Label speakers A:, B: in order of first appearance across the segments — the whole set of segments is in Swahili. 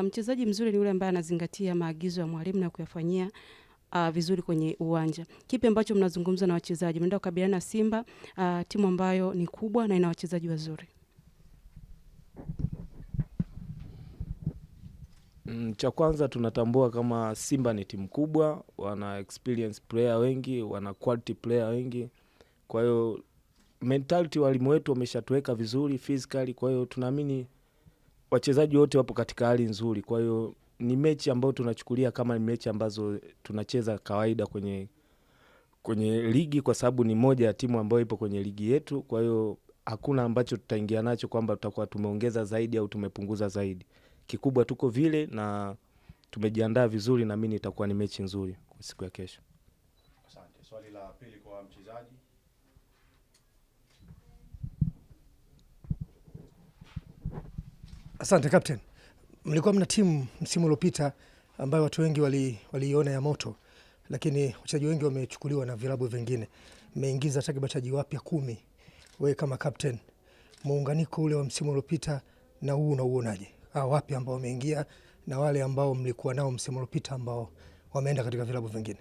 A: Mchezaji mzuri ni yule ambaye anazingatia maagizo ya mwalimu na kuyafanyia vizuri kwenye uwanja. Kipi ambacho mnazungumza na wachezaji? Mnaenda kukabiliana na Simba, timu ambayo ni kubwa na ina wachezaji wazuri.
B: Cha kwanza tunatambua kama Simba ni timu kubwa, wana experience player wengi, wana quality player wengi. Kwa hiyo mentality walimu wetu wameshatuweka vizuri physically, kwa hiyo tunaamini wachezaji wote wapo katika hali nzuri. Kwa hiyo ni mechi ambayo tunachukulia kama ni mechi ambazo tunacheza kawaida kwenye ligi, kwa sababu ni moja ya timu ambayo ipo kwenye ligi yetu. Kwa hiyo hakuna ambacho tutaingia nacho kwamba tutakuwa tumeongeza zaidi au tumepunguza zaidi. Kikubwa tuko vile na tumejiandaa vizuri, na mimi itakuwa ni mechi nzuri kwa siku ya kesho.
C: Asante. Swali la pili kwa mchezaji.
D: Asante captain. Mlikuwa mna timu msimu uliopita ambayo watu wengi waliiona ya moto, lakini wachezaji wengi wamechukuliwa na vilabu vingine. Mmeingiza takriban wachezaji wapya 10. Wewe kama captain, muunganiko ule wa msimu uliopita na huu unauonaje? Wapi ambao wameingia na wale ambao mlikuwa nao msimu uliopita ambao wameenda katika vilabu vingine?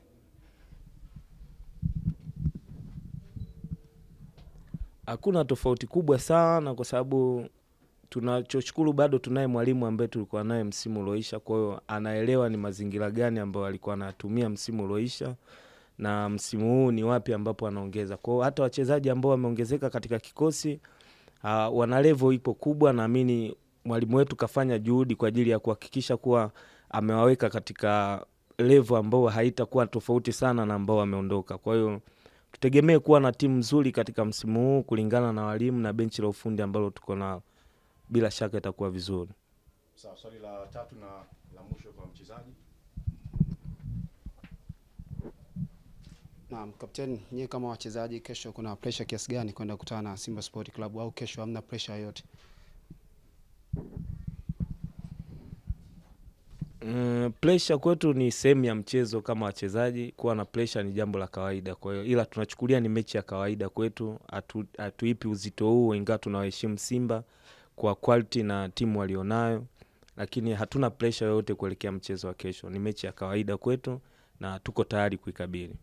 B: Hakuna tofauti kubwa sana, kwa sababu tunachoshukuru bado tunaye mwalimu ambaye tulikuwa naye msimu ulioisha. Kwa hiyo anaelewa ni mazingira gani ambayo alikuwa anatumia msimu ulioisha na msimu huu ni wapi ambapo anaongeza. Kwa hiyo hata wachezaji ambao wameongezeka katika kikosi wana level ipo kubwa, na naamini mwalimu wetu kafanya juhudi kwa ajili ya kuhakikisha kuwa amewaweka katika level ambao haitakuwa tofauti sana na ambao wameondoka. Kwa hiyo tutegemee kuwa na timu nzuri katika msimu huu kulingana na walimu na benchi la ufundi ambalo tuko nao. Bila shaka itakuwa vizuri.
C: Sawa, swali la tatu na la mwisho kwa mchezaji.
E: Naam, kapteni, nyie kama wachezaji kesho kuna pressure kiasi gani kwenda kukutana na Simba Sport Club, au kesho hamna pressure yote?
B: Pressure kwetu ni sehemu ya mchezo kama wachezaji. Kuwa na pressure ni jambo la kawaida. Kwa hiyo ila tunachukulia ni mechi ya kawaida kwetu. Hatuipi uzito huu, ingawa tunawaheshimu Simba kwa quality na timu walionayo, lakini hatuna pressure yote kuelekea mchezo wa kesho. Ni mechi ya kawaida kwetu na tuko tayari kuikabili.